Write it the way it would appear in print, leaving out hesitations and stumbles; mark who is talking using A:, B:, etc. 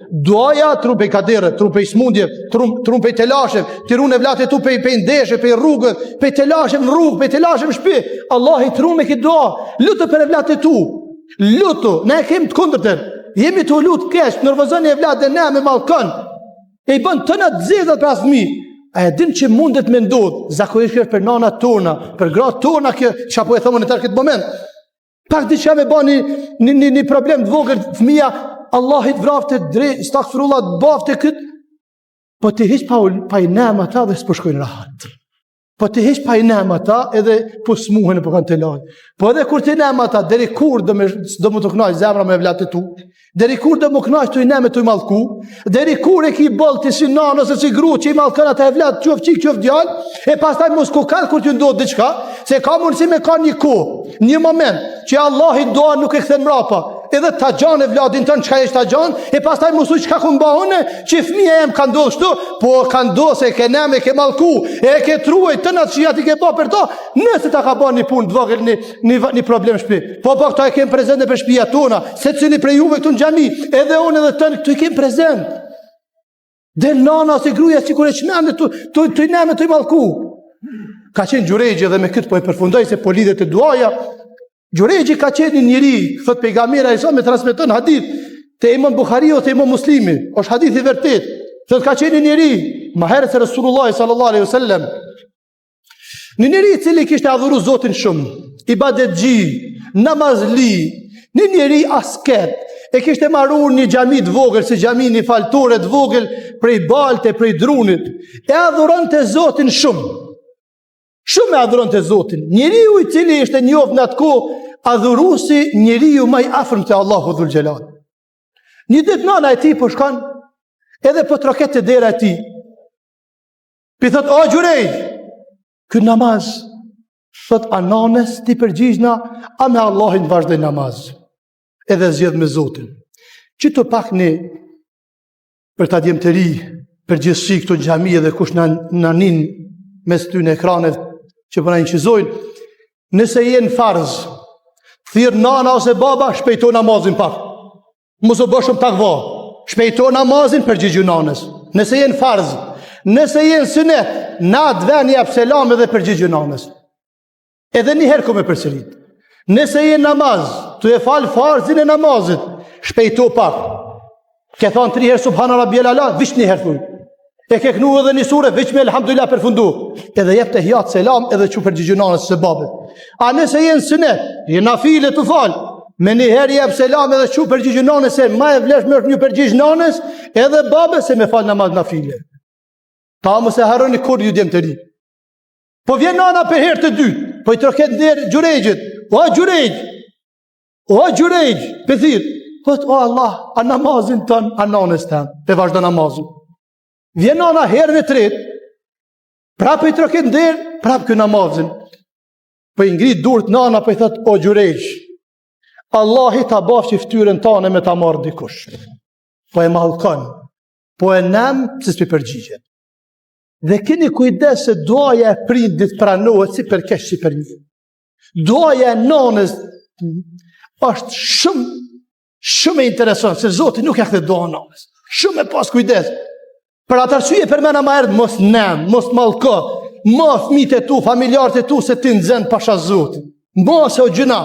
A: Duaja trupe i kadere, trupe i smundje, trupe i telashev, ti rune vlate tu pe i ndeshe, pe i rrugë, pe i telashev në rrugë, pe i telashev në shpi. Allah i trume ki dua. Lutë për e vlate tu. Lutë, ne kem të kundërtën. Jemi të lutë kesh, nervozoni e vlate ne me malkon. E i bën të në të zezat për asë fëmi. A e din që mundet me ndodh, zakonisht kjo është për nana tona, për gratë tona kjo, që apo e thomën e tërë këtë moment. Pak diçka me ba një problem të vogël, fëmija, Allahit vrafte drejt, stakfirullah, bafte këtë, po të hiq pa i nema ta dhe s'po shkojnë rahat. Po të hiq pa i nema ta edhe po smuhen e po kanë të lajnë. Po edhe kur të i nema ta, deri kur do më të knaj zemra me vlate tu, deri kur do më knaj të i neme të i malku, deri kur e ki bol të si nanë ose si gru që i malkën ata e vlate qëf qik qëf djallë, e pastaj mos ku kanë kur t'ju ndodhë diçka, se ka mundësi me ka një kohë, një moment, që Allahit doa nuk e kthen mrapa, edhe ta gjanë e vladin tënë qka eshtë ta gjanë, e pastaj musu qka ku mba une, që fëmija jem ka ndodhë shtu, po ka ndodhë se ke neme, ke malku, e ke truaj të natë që jati ke ba për to, nëse ta ka ba një punë të vogël, një problem shpi. Po këta e kem prezente për shpija tona, se cili prej juve këtu në gjami, edhe unë edhe tënë, këtu i kem prezent. Del nana ose gruja që kur e qmende, të i neme, të i malku. Ka qenë Gjurejgji dhe me këtë po e përfundoj se po lidhet e duaja. Gjurejgji ka qenë një njëri, thot pejgamberi sa me transmeton hadith, te Imam Buhari ose Imam Muslimi, është hadith i vërtet. Thot ka qenë një njëri, ma herët se Rasulullah sallallahu alaihi wasallam. Një njëri i cili kishte adhuru Zotin shumë, ibadetxhi, namazli, një njëri asket, e kishte marrur një xhami të vogël, si xhami një faltore të vogël, prej balte, prej drunit, e adhuronte Zotin shumë. Shumë e adhuron të Zotin. Njeriu i cili ishte njoft në atë kohë, adhurusi njeriu më i afërm të Allahu dhul xhelal. Një ditë nana e tij po shkon, edhe po troket te dera e tij. Pi thot, o Gjurejgj, ky namaz, thot, a nanes ti përgjigjna, a me Allahin vazhdoj namaz. Edhe zgjedh me Zotin. Që të pak një, për ta djemtëri, përgjithësi këto xhami edhe kush na nin mes ty në ekranet, që përna inqizojnë, nëse jenë farz, thirë nana ose baba, shpejto namazin pak. Mos u bëshëm takva, shpejto namazin për gjigju nanës. Nëse jenë farz, nëse jenë sunet, na dven jep selam edhe për gjigju nanës. Edhe një herë me përsërit. Nëse jenë namaz, të e falë farzin e namazit, shpejto pak. Ke thonë 3 herë subhana rabbiyal ala, vish një herë thuj. E ke knu edhe një sure, veç me elhamdulillah përfundu. Edhe jep të hiat selam edhe që përgjigju nanës se babet. A nëse jenë sunet, jenë nafile të falë, me një herë jep selam edhe që përgjigju nanës se ma e vlesh me është një përgjigj nanës edhe babet se me falë namaz nafile. Ta më se haroni kur ju djemë të ri. Po vjen nana për herë të dytë, po i troket nderë Gjurejgjit. O Gjurejgj, për thirë. O Allah, a namazin tënë, a nanës tënë, për vazhdo namazin. Vjen nana herën e tretë, prapë i troket nderë, prapë kë namazin. Po i ngrit durët nana, po i thëtë, o Gjurejgj, Allah i ta bafë që ftyrën tane me ta marrë dikush. Po e malkon, po e nemë, se s'pi përgjigjet. Dhe keni kujdes se duaja e prindit pranohet si për kesh si për një. Duaja e nanës është shumë e interesant, se Zoti nuk e kthe dua nanës. Shumë e pas kujdes. Për atë arsye për mëna ma erdhë, mos nem, mos malko, mos fëmijët e tu, familjarët e tu, se ti nxen pasha Zotin. Mos e o gjuna.